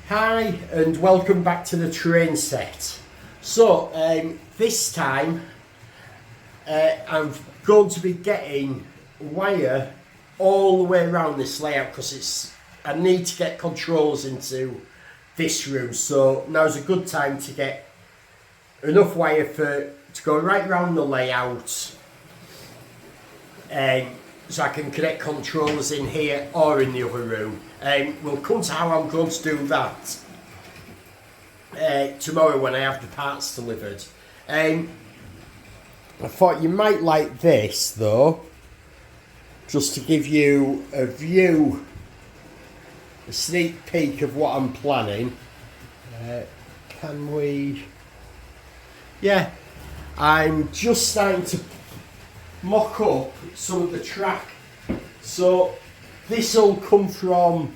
Hi and welcome back to the train set. So this time I'm going to be getting wire all the way around this layout because I need to get controls into this room. So now's a good time to get enough wire to go right around the layout, so I can connect controllers in here or in the other room. We'll come to how I'm going to do that tomorrow when I have the parts delivered. I thought you might like this though, just to give you a sneak peek of what I'm planning. Can we? Yeah, I'm just starting to mock up some of the track. So this will come from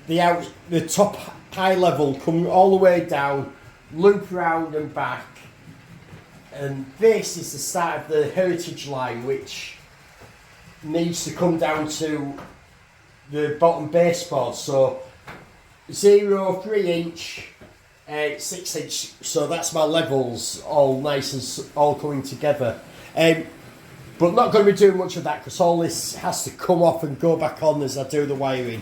the top high level, come all the way down, loop round and back, and this is the start of the heritage line, which needs to come down to the bottom baseboard. So 0, 3 inch, 6 inch, so that's my levels all nice and all coming together. But not going to be doing much of that because all this has to come off and go back on as I do the wiring.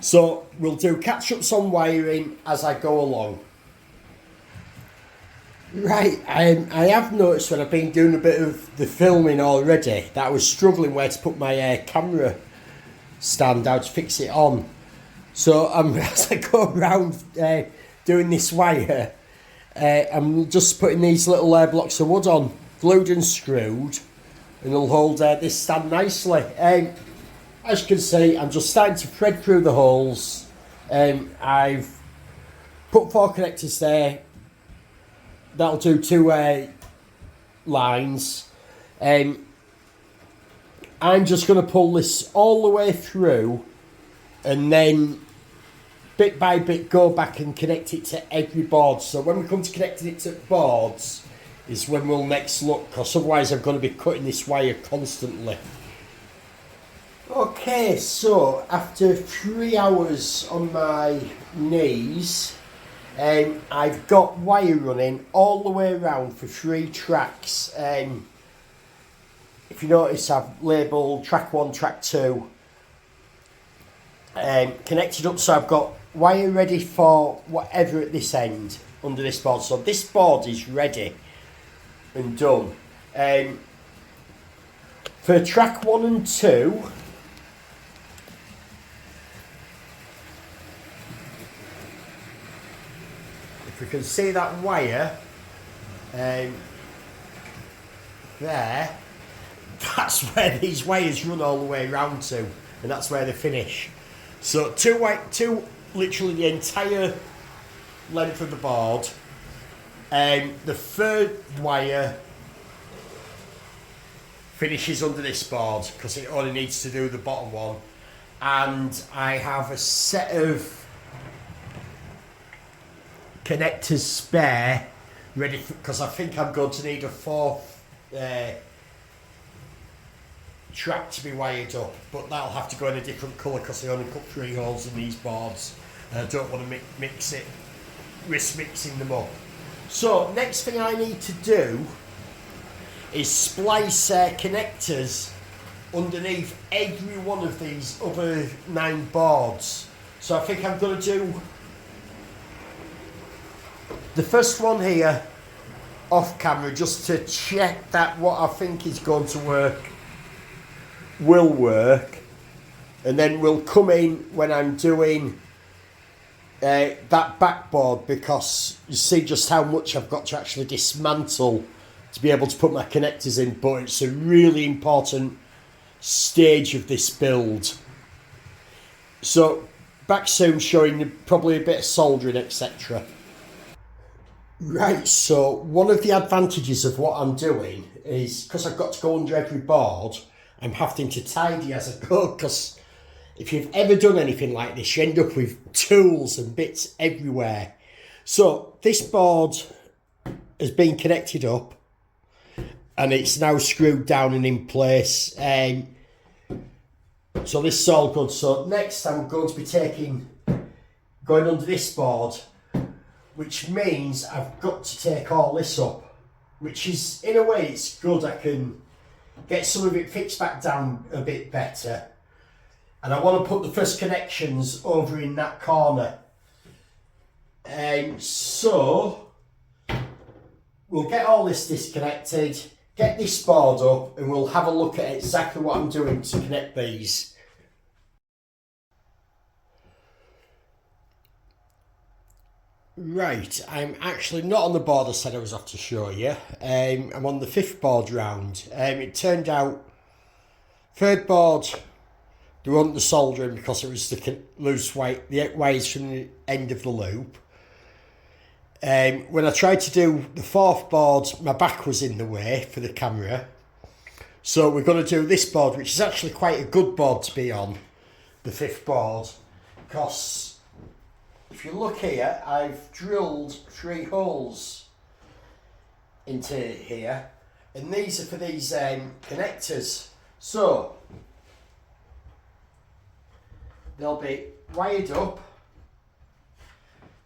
So we'll do catch-ups on wiring as I go along. Right, I have noticed when I've been doing a bit of the filming already that I was struggling where to put my camera stand, how to fix it on. So as I go around doing this wire, I'm just putting these little blocks of wood on, glued and screwed, and it'll hold this stand nicely. As you can see, I'm just starting to thread through the holes. I've put 4 connectors there. That'll do 2 lines. I'm just going to pull this all the way through and then bit by bit go back and connect it to every board. So when we come to connecting it to boards is when we'll next look, because otherwise I'm going to be cutting this wire constantly. Okay, so after 3 hours on my knees, I've got wire running all the way around for 3 tracks. If you notice, I've labelled track 1, track 2, connected up, so I've got wire ready for whatever at this end under this board. So this board is ready and done. For track 1 and 2, if we can see that wire there, that's where these wires run all the way around to, and that's where they finish. So two literally the entire length of the board. The third wire finishes under this board because it only needs to do the bottom one, and I have a set of connectors spare ready because I think I'm going to need a 4th track to be wired up, but that'll have to go in a different colour because I only cut 3 holes in these boards and I don't want to risk mixing them up. So next thing I need to do is splice connectors underneath every one of these other 9 boards. So I think I'm going to do the first one here off camera just to check that what I think is going to work will work, and then we'll come in when I'm doing that backboard, because you see just how much I've got to actually dismantle to be able to put my connectors in, but it's a really important stage of this build. So back soon showing you probably a bit of soldering, etc. Right, so one of the advantages of what I'm doing is because I've got to go under every board, I'm having to tidy as I go, because if you've ever done anything like this, you end up with tools and bits everywhere. So this board has been connected up and it's now screwed down and in place. So this is all good. So next I'm going to be going under this board, which means I've got to take all this up, which is, in a way, it's good. I can get some of it fixed back down a bit better. And I want to put the first connections over in that corner. So we'll get all this disconnected, get this board up, and we'll have a look at exactly what I'm doing to connect these. Right, I'm actually not on the board I said I was off to show you. I'm on the 5th board round. It turned out, 3rd board, they weren't the soldering because it was the loose the wires from the end of the loop. When I tried to do the 4th board, my back was in the way for the camera. So we're going to do this board, which is actually quite a good board to be on, the 5th board, because if you look here, I've drilled 3 holes into here, and these are for these connectors. So they'll be wired up,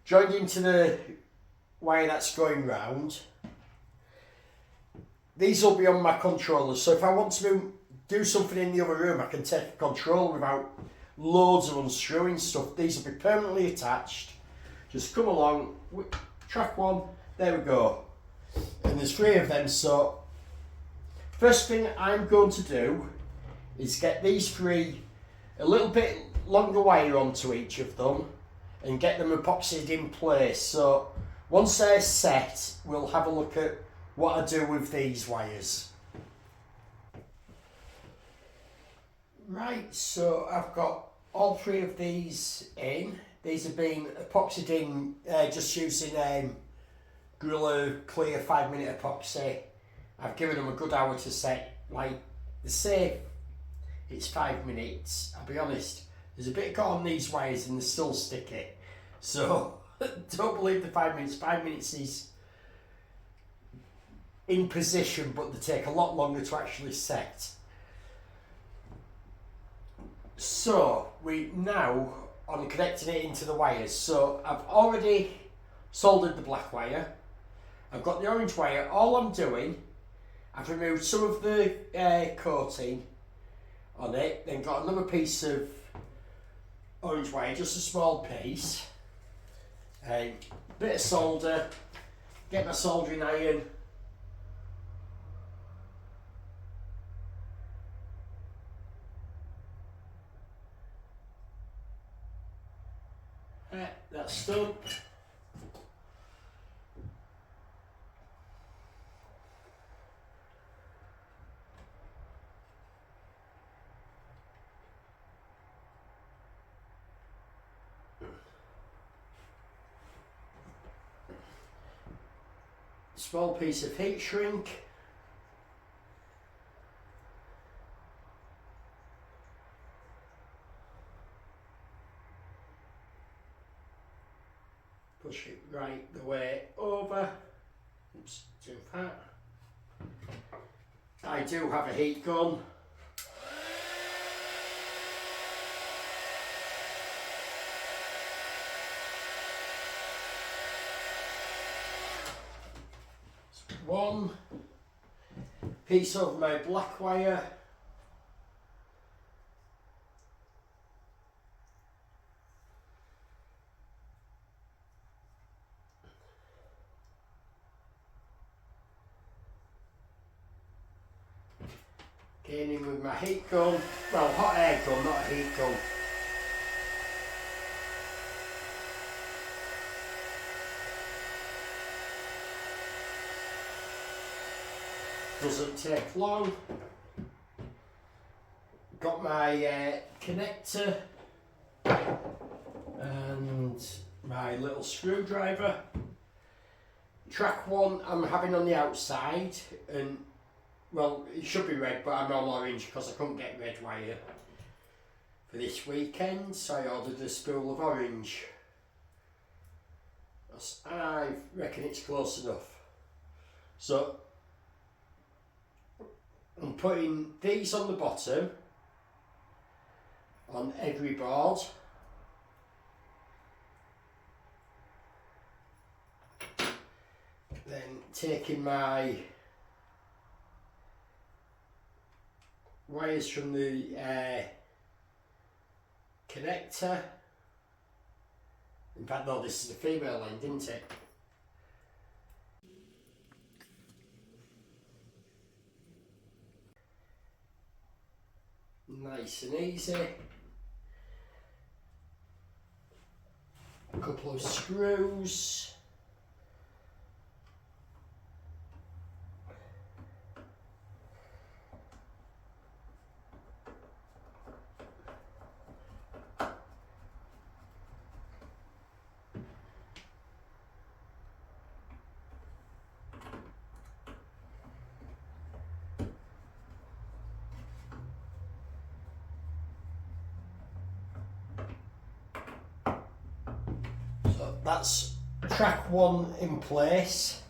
joined into the wire that's going round. These will be on my controllers, so if I want to do something in the other room, I can take a controller without loads of unscrewing stuff. These will be permanently attached. Just come along, track 1, there we go. And there's 3 of them, so first thing I'm going to do is get these 3 a little bit longer wire onto each of them and get them epoxied in place. So once they're set, we'll have a look at what I do with these wires. Right, so I've got all 3 of these in. These have been epoxied in just using Gorilla Clear 5-minute epoxy. I've given them a good hour to set. Like they say, it's 5 minutes. I'll be honest, there's a bit got on these wires and they're still sticky. So don't believe the 5 minutes. 5 minutes is in position, but they take a lot longer to actually set. So we now on connecting it into the wires. So I've already soldered the black wire. I've got the orange wire. All I'm doing, I've removed some of the coating on it, then got another piece of orange wire, just a small piece. A bit of solder, get my soldering iron. That's done. Small piece of heat shrink. Push it right the way over. Oops, too far. I do have a heat gun. One piece of my black wire. Getting in with my heat gun, well, hot air gun, not a heat gun. Doesn't take long. Got my connector and my little screwdriver. Track 1 I'm having on the outside, and well, it should be red, but I'm on orange because I couldn't get red wire for this weekend, so I ordered a spool of orange. I reckon it's close enough. So I'm putting these on the bottom, on every board. Then taking my wires from the connector. In fact, no, this is the female end, isn't it? Nice and easy. A couple of screws. So that's track one in place,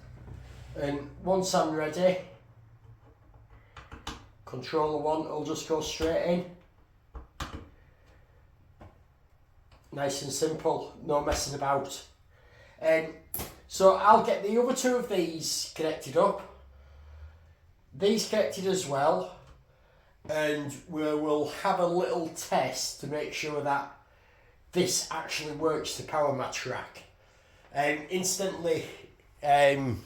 and once I'm ready, controller one will just go straight in. Nice and simple, no messing about. So I'll get the other two of these connected up, these connected as well, and we will have a little test to make sure that this actually works to power my track. Instantly, can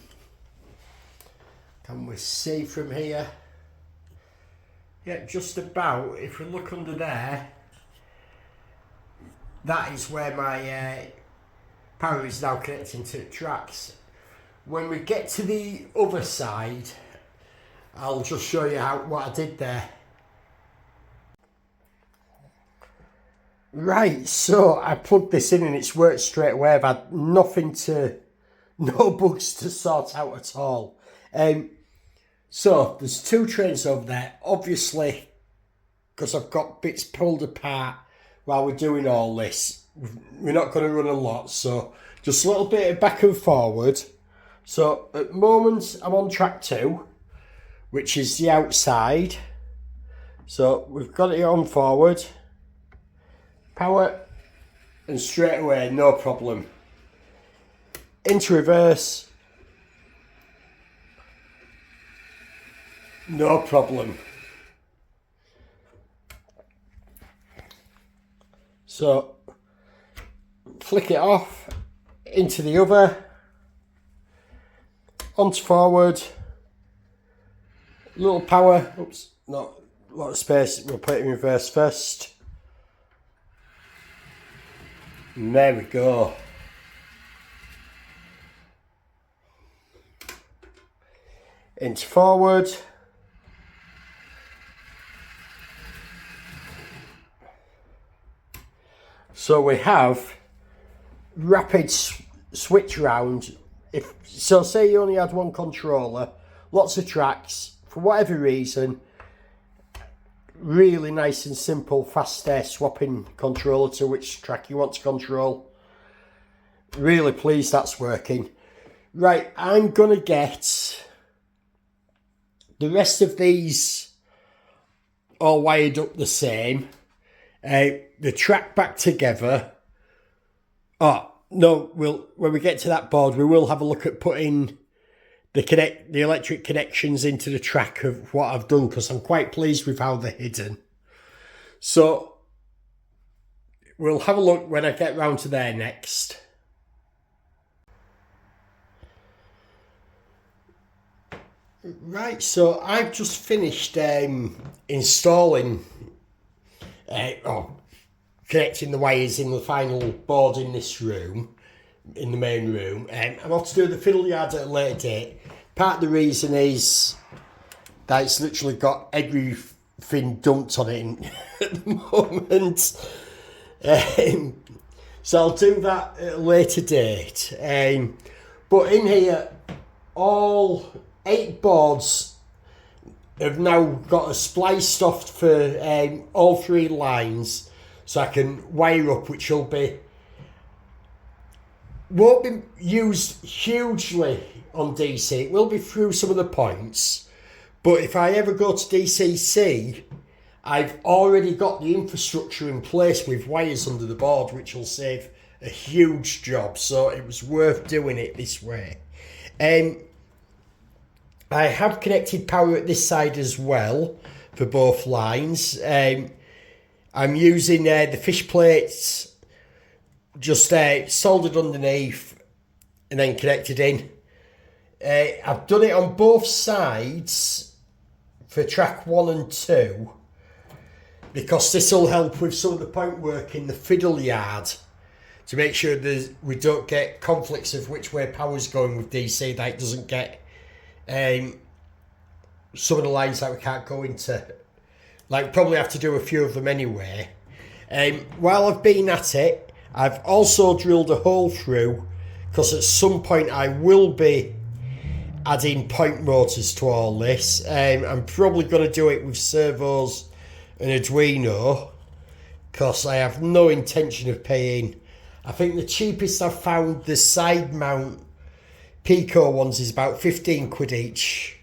we see from here? Yeah, just about. If we look under there, that is where my power is now connecting to the tracks. When we get to the other side, I'll just show you what I did there. Right, so I plugged this in and it's worked straight away. I've had no bugs to sort out at all. So there's two trains over there. Obviously, because I've got bits pulled apart while we're doing all this, we're not going to run a lot. So just a little bit of back and forward. So at the moment I'm on track 2, which is the outside. So we've got it on forward. Power, and straight away, no problem. Into reverse, no problem. So, flick it off, into the other, onto forward, little power, oops, not a lot of space, we'll put it in reverse first. And there we go. Into forward. So we have rapid switch round. So say you only had one controller, lots of tracks, for whatever reason, really nice and simple, fast swapping controller to which track you want to control. Really pleased that's working. Right, I'm gonna get the rest of these all wired up the same. The track back together. Oh no, when we get to that board, we will have a look at putting the electric connections into the track of what I've done, because I'm quite pleased with how they're hidden. So we'll have a look when I get round to there next. Right, so I've just finished installing, connecting the wires in the final board in this room, in the main room. I'm off to do the fiddle yard at a later date. Part of the reason is that it's literally got everything dumped on it at the moment. So I'll do that at a later date. But in here, all 8 boards have now got a splice stuffed for all 3 lines, so I can wire up, which won't be used hugely on DC. It will be through some of the points, but if I ever go to DCC, I've already got the infrastructure in place with wires under the board, which will save a huge job, so it was worth doing it this way. I have connected power at this side as well for both lines. I'm using the fish plates just soldered underneath and then connected in. I've done it on both sides for track 1 and 2 because this will help with some of the point work in the fiddle yard to make sure we don't get conflicts of which way power's going with DC, that it doesn't get some of the lines that we can't go into. Like, probably have to do a few of them anyway. While I've been at it, I've also drilled a hole through because at some point I will be adding point motors to all this. I'm probably going to do it with servos and Arduino because I have no intention of paying. I think the cheapest I've found, the side mount Pico ones, is about 15 quid each.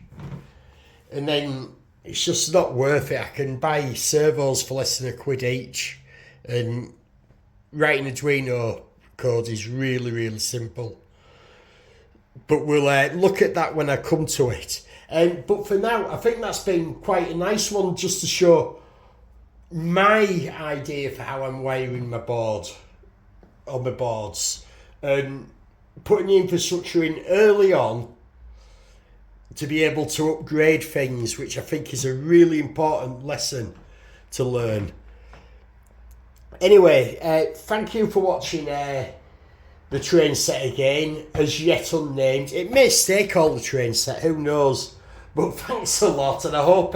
And then it's just not worth it. I can buy servos for less than £1 each. And writing Arduino code is really, really simple. But we'll look at that when I come to it. But for now, I think that's been quite a nice one just to show my idea for how I'm wiring my board on my boards. And putting the infrastructure in early on to be able to upgrade things, which I think is a really important lesson to learn. Anyway, thank you for watching the train set again, as yet unnamed. It may stay called the train set, who knows? But thanks a lot, and I hope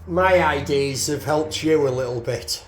my ideas have helped you a little bit.